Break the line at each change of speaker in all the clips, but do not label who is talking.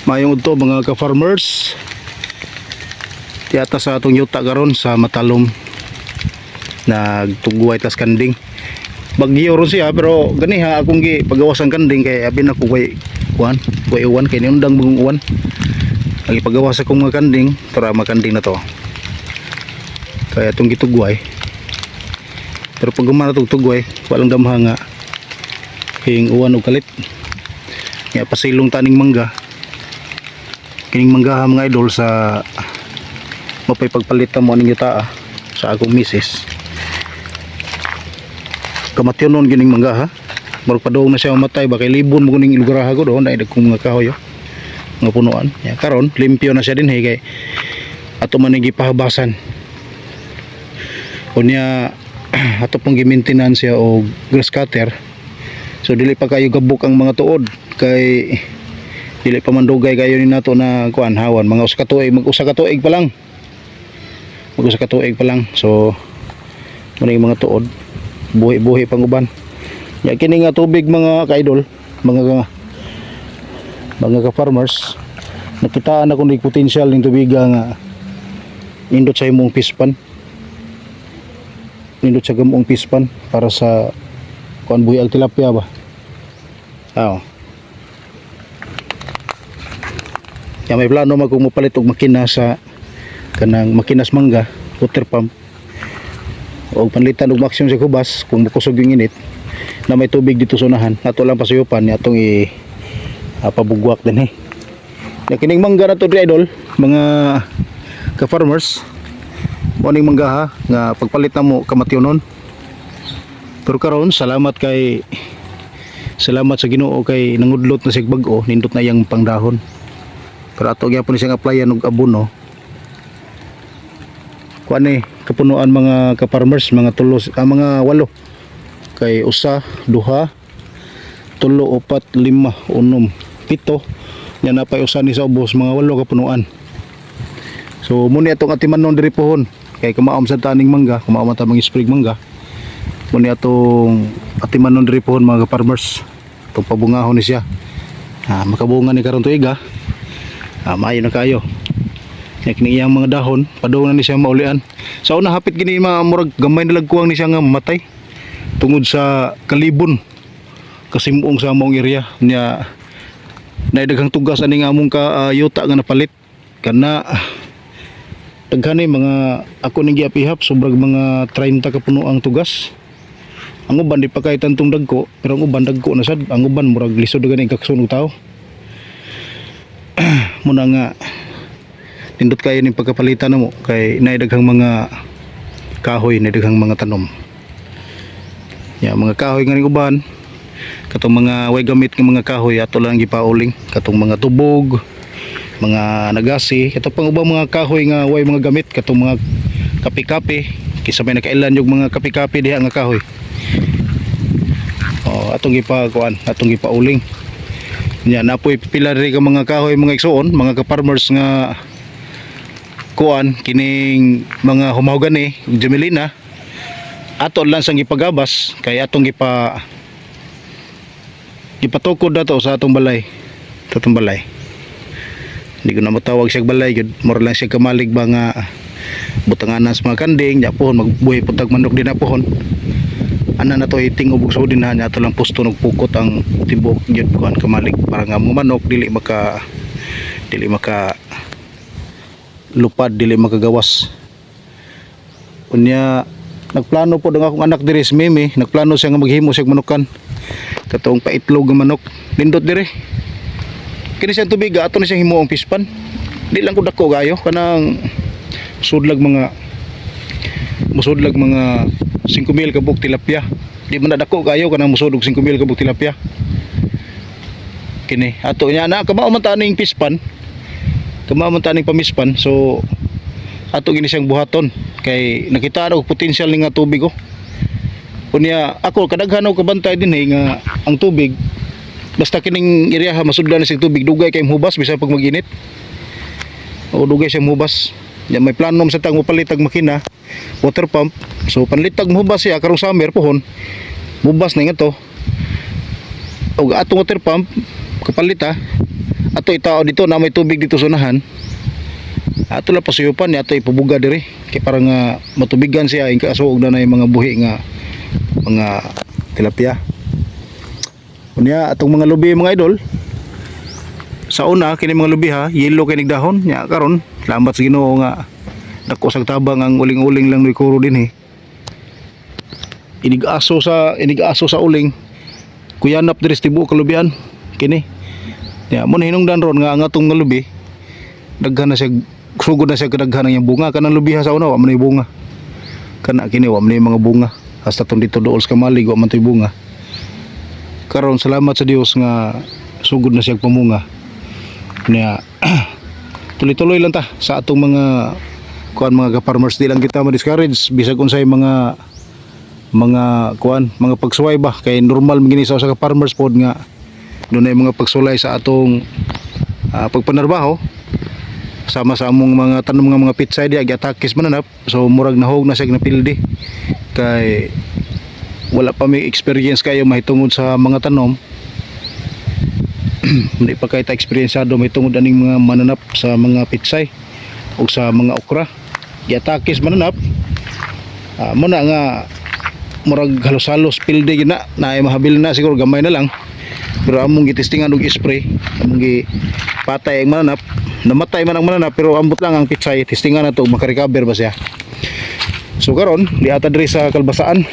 Mayong udto mga ka-farmers. Tiyata sa atong yuta karon sa Matalom. Nagtugway tas kanding. Bagyo ron siya pero ganiha akong gi pagawasan kanding kay abi na ko way uwan kay niundang bagong uwan. Agi pagawas akong mga kanding, tara makanding na to. Kaya atong gitugway. Pero pag gumana tong tugway, walang damha nga hing uwan og kalit. Kaya pasilong taning mangga. Kining manggaha mga idol sa mapay pagpalitan mo aning yuta sa akong misis. Kamatyonon gining manggaha. Murag padung na siya mamatay ba kay libon mo kuning ilugaraha ko doon dai dagkong mga kahoy mga punuan. Ya karon limpyo na siya dinhi kay ato man gipahabasan. Unya ato pong gi-maintenance siya og grass cutter. So dili pa kayo gabok ang mga tuod kay dili pa mandugay kayo ni nato na kuan hawan mga usa ka tuig mag-usa ka tuig pa lang. Mag-usa ka tuig pa lang. So muna yung mga tuod buhi-buhi pang uban. Ya kini nga tubig mga ka-idol, mga ka-farmers, nakitaan ako ng potential ning tubiga nga nindot sa imong pispan. Nindot sa gamong pispan para sa kuan buhi ang tilapia ba. Ya may plano mag kung mopalit og makina sa kanang makinas mangga, water pump. O panlitan og maximum sa kubas kung makusog yung init na may tubig dito sa unahan. Ato lang pasuyupan ni atong pabugwak din Ya kining mangga na to idol, mga ka-farmers. Mo ning mangga ha nga pagpalit na mo kamatyonon. Pero karon salamat sa Ginoo kay nangudlot na sig bag-o, nindot na yang pangdahon. Pero ato gyapon siyang applyan og abono. Kuan kapunuan mga ka-farmers, mga mga 8 kay usa, duha, 3, 4, 5, 6, 7 nya napay usa ni sa ubos mga 8 kapunuan. So muni atong atimanon diri pohon kay kamaom sa taning mangga, kamaom ta mga sprig mangga. Muni atong atimanon diri pohon mga ka-farmers. Itong pabungahon ni siya. Makabunga ni karon tuig maayo na kayo. Kini iyang mga dahon padung na ni siya maulian. Sa una hapit gini murag gamay na lagkuang ni siya nga mamatay tungod sa kalibon kasimuong sa among area nya naidaghang tugas ani nga among yuta nga napalit kana daghani mga ako ning giapihap sobrang mga 30 ka puno ang tugas. Ang uban di pa kay tantong dagko pero ang uban dagko na sad, ang uban murag lisod gani kaksunog tao. Muna nga nindot kayo ning pagkapalitan namo kay naidaghang mga kahoy, naidaghang mga tanom. Ya mga kahoy nga ning uban katong mga way gamit nga mga kahoy ato lang gipauling, katong mga tubog, mga nagasi, katong pang ubang mga kahoy nga way mga gamit katong mga kapi-kapi, kisa may nakailan yung mga kapi-kapi diha nga kahoy. Atong gipauling. Nya napoy pila diri ka mga kahoy mga igsoon, mga ka-farmers nga kuan kining mga humawgan Jamelina ato lang sang gipagabas kay atong gipatukod dato sa atong balay. Hindi ko na matawag siya balay gud, mura lang siya kamalig ba nga butanganan sa mga kanding nya pohon magbuhi putag manok din na pohon. Ana na to iting ubog sa udin nya ato lang pusto og pukot ang tibok gyud kuan kamalig para nga mga manok dili maka lupad, dili makagawas. Unya nagplano po ang akong anak diri si Mimi, nagplano siya nga maghimo siya manukan katong paitlog nga manok nindot diri. Kini siya tubig ato na siya himo ang pispan. Di lang ko dako gayo kanang musudlag mga 5,000 ka buk tilapia. Di man dako gayo kanang musudog 5,000 ka buk tilapia. Kini ato nya na kamao man taning pispan. Kamao man taning pamispan. So ato gini siyang buhaton kay nakita og potential ni nga tubig Unya ako kadaghan og kabantay dinhi nga ang tubig basta kining area masudlan na sig tubig dugay kay mohubas bisan pag mag-init. Dugay siya mohubas. Ya may plano sa tang mopalit og makina, water pump. So panlitag mohubas siya karong summer pohon. Mohubas na nga to. Og atong water pump kapalit Ato itao dito na may tubig dito sa unahan. Ato lang pasuyupan niya ato ipubuga diri. Kay para nga matubigan siya ing kaasuog na yung mga buhi nga mga tilapia. Unya atong mga lubi mga idol. Sa una kini mga lubi ha, yellow kay nigdahon nya karon. Salamat sa Ginoo nga dako sa tabang ang uling-uling lang ni kuro din Inigaso sa uling. Kuyanap diri sa tibuok kalubian kini. Ya mo hinungdan ron nga ang atong mga lubi daghan na siya sugod na siya kadaghan ang bunga kanang lubi ha sa una wa man bunga. Kana kini wa man mga bunga. Hasta tong dito dool sa kamalig wa man toy bunga. Karon salamat sa Dios nga sugod na siya pamunga. Nya tuloy-tuloy lang ta sa atong mga kuan mga ka-farmers, di lang kita ma-discourage bisag unsay mga kuan mga pagsuway ba kay normal magini sa ka-farmers pod nga dunay mga pagsulay sa atong pagpanarbaho sama sa among mga tanom nga mga pitsay di atakis mananap. So murag nahog na siya napildi kay wala pa may experience kayo mahitungod sa mga tanom. Hindi pa kayo ta-experienceado mahitungod aning mga mananap sa mga pitsay o sa mga okra giatakis mananap. Muna nga murag halos-halos pildi gina na ay mahabil na siguro gamay na lang, pero among gitestingan og spray among gipatay ang mananap namatay man ang mananap pero ambot lang ang pitsay testingan na to makarecover ba siya. So karon di ata diri sa kalbasaan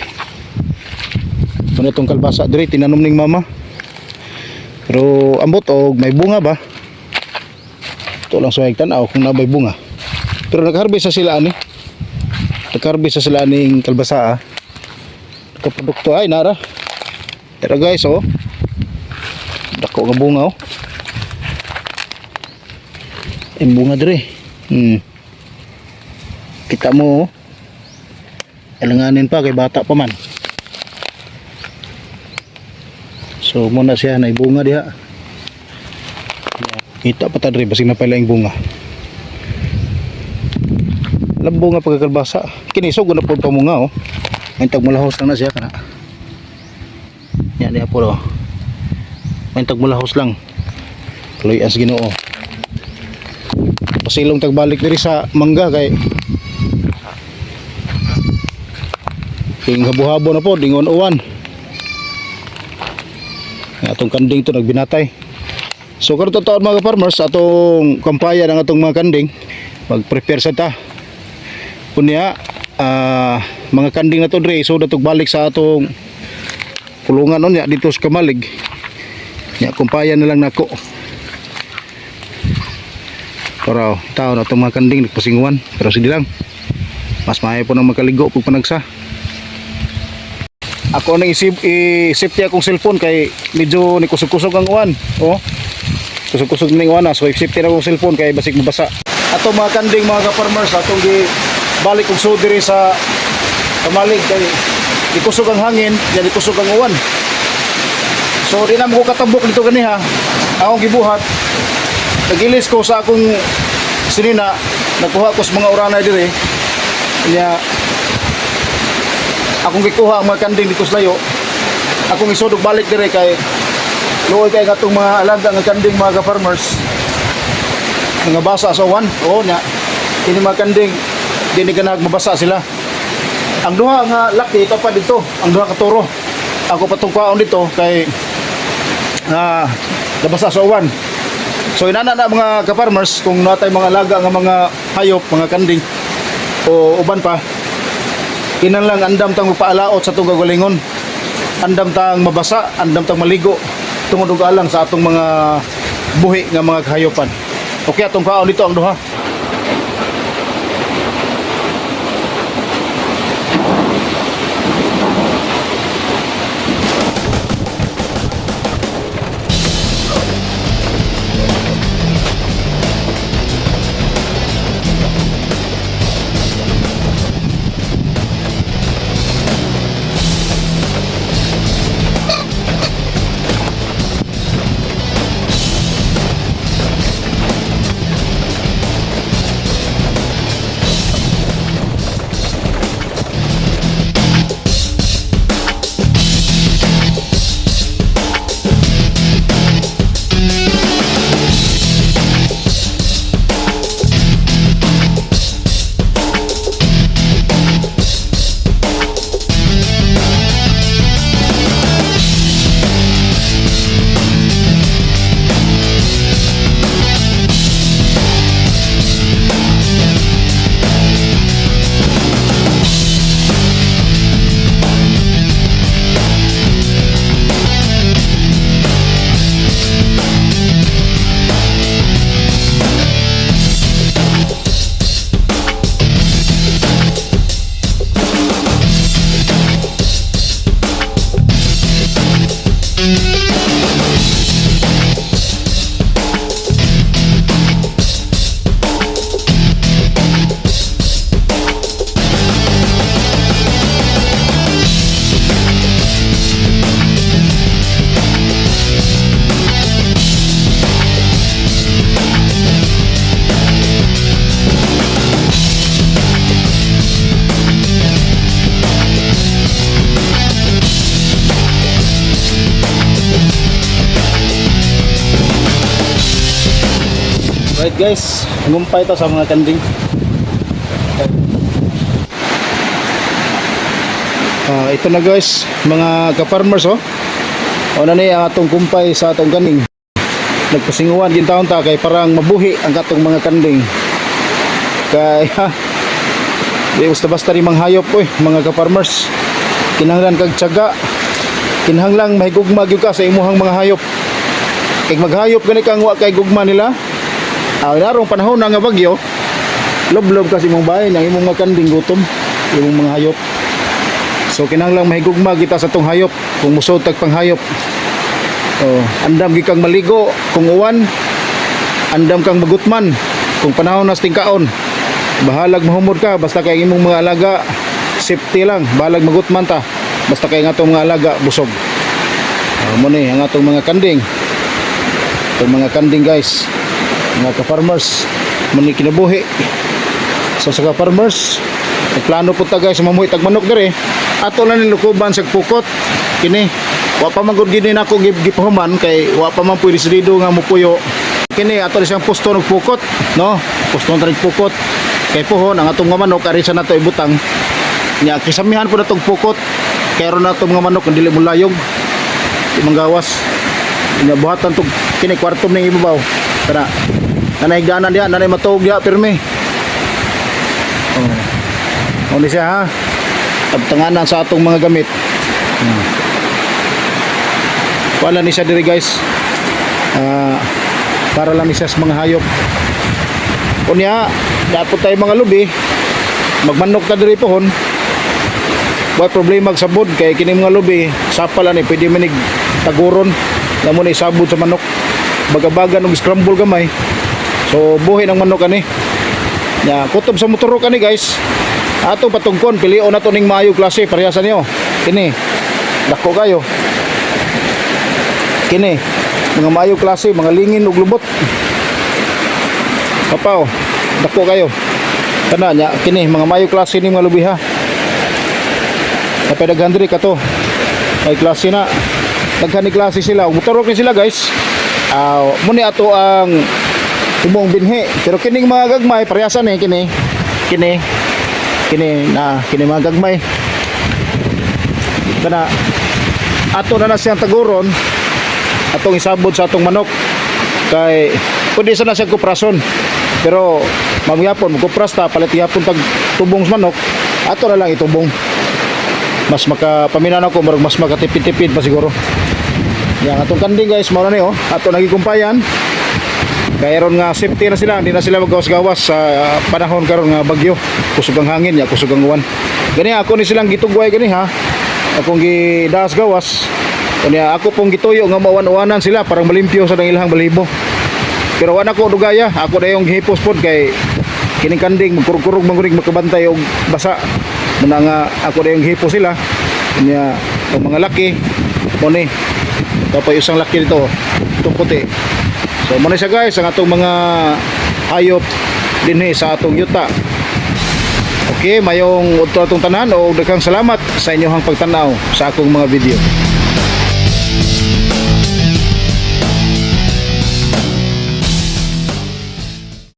muna itong kalbasa diri tinanom ning mama pero ambot og may bunga ba ito lang suwag tanaw kung nabay bunga pero nag-harvest sa sila ani nag-harvest sa sila ning kalbasa produkto ay nara pero guys dako nga bunga yung bunga diri kita mo alanganin pa kay bata pa man. So muna siya na bunga diha kita pa ta diri basig na pala yung bunga lambong nga pagkakalbasa kini sugod na po pamunga Maintag mulahos lang na siya kana. Yan niya po maintag mulahos lang. Kaluyan sa Ginoo. Pasilong tagbalik diri sa mangga kay king habo-habo na po dingon uwan. Atong kanding to nagbinatay. So karon taon mga farmers atong kampaya ng atong mga kanding mag-prepare sa ta. Kunya mga kanding na to dre so datog balik sa atong kulungan on ya dito sa kamalig. Ya kumpaya na lang nako. Para taon atong mga kanding nagpasinguan pero sige lang. Mas maayo po nang makaligo pag panagsa. Ako nang i-safety akong cellphone kay medyo ni kusog-kusog ang uwan. Oh. Kusog-kusog ning uwan so i-safety na akong cellphone kay basig mabasa. Ato mga kanding mga ka-farmers atong balik og so diri sa kamalig kay ikusog ang hangin, yan ikusog ang uwan. So di na mo katambok dito ganiha. Akong gibuhat. Nagilis ko sa akong sinina, nakuha ko sa mga uranay diri. Kanya akong gikuha ang mga kanding dito sa layo. Akong isudog balik diri kay luoy kay katong mga alaga nga kanding mga ka-farmers. Nga basa sa uwan. Oo nya. Kini mga kanding dini ganag mabasa sila. Ang duha nga laki ito pa dito, ang duha ka toro. Ako patong kwaon dito kay nabasa sa uwan. So inana na mga ka-farmers kung natay mga alaga nga mga hayop, mga kanding o uban pa. Kinahanglan andam tang paalaot sa atong gagalingon. Andam tang mabasa, andam tang maligo tungod og alang sa atong mga buhi nga mga kahayopan. Okay, atong kwaon dito ang duha. Alright guys, ngumpay ito sa mga kanding. Ito na guys, mga ka-farmers oh. O na ni ang atong kumpay sa atong kanding. Nagpasinguan gintaon ta kay parang mabuhi ang atong mga kanding. Kay di basta-basta rin manghayop oy, mga ka-farmers. Kinahanglan kag tiyaga. Kinahanglan mahigugma gyud ka sa imuhang mga hayop. Kay maghayop gani kang wa kay gugma nila. Narong panahon na nga bagyo, lob-lob kasi mong bahay ng imong mga kanding gutom, imong mga hayop. So kinahanglan mahigugma kita sa tong hayop, kung musod tag panghayop. Andam gi kang maligo kung uwan, andam kang magutman kung panahon na tingkaon. Bahalag mahumod ka basta kay imong mga alaga safety lang, bahalag magutman ta basta kay nga atong mga alaga busog. Mo ni ang atong mga kanding. Itong mga kanding guys, mga ka-farmers, muni kinabuhi. So sa ka-farmers, nagplano po ta guys mamuhi tag manok dire. Ato lang nilukuban sa pukot. Kini, wa pa man gud gini nako gipahuman kay wa pa man pwede silido nga mupuyo. Kini ato siyang pusto ng pukot, no? Pusto ng pukot. Kay pohon ang atong mga manok ari sa nato ibutang. Nya kisamihan po natong pukot. Kay ron nato mga manok dili mo layog. Di manggawas. Nya buhatan tog kini kwarto ning ibabaw. Tara. Nanay ganan diya, nanay matuog diya, pirme. O ni siya ha. Tabtanganan sa atong mga gamit. Wala ni siya diri guys. Para lang ni siya sa mga hayop. Unya, dapat tayo mga lubi. Magmanok ta diri pohon. Wa problema sabod kay kini mga lubi, sapala ni pwede manig taguron. Lamon isabod sa manok. Baga-baga ng scramble gamay. So buhi ng manok ani. Ya, kutob sa motor kani guys. Ato patungkon pilion nato ning maayo klase parehas niyo. Kini. Dako kayo. Kini, mga maayo klase, mga lingin ug lubot. Papaw, dako kayo. Kana nya kini mga maayo klase ni mga lubi ha. Kapay daghan diri kato. May klase na. Daghan ni klase sila. Motorok ni sila guys. Muni ato ang imong binhi, pero kining mga gagmay parehasan eh kini mga gagmay kana ato na siyang taguron atong isabod sa atong manok kay pwede sana siyang kuprason pero mamuyapon magkupras ta palit yapon tag tubong sa manok ato na lang itubong mas makapaminaw ko marag mas makatipid-tipid pa siguro yang atong kanding guys mao na ni ato nagikumpayan. Kaya ron nga safety na sila, hindi na sila maggawas-gawas sa panahon karon nga bagyo. Kusog ang hangin, ya kusog ang uwan. Gani ako ni silang gitugway gani ha. Akong gidaas gawas. Kani ako pong gituyo nga mawan-uwanan sila parang malimpyo sa ilang balibo. Pero wala ko dugaya, ako na yung gihipos pod kay kining kanding magkurug-kurug mangunig makabantay og basa. Muna nga ako na yung gihipos sila. Kanya ang mga laki mo ni. Tapos isang laki dito, itong puti. So muna siya guys ang atong mga hayop dinhi sa atong yuta. Okay, mayong udto atong tanan o daghang salamat sa inyong pagtanaw sa akong mga video.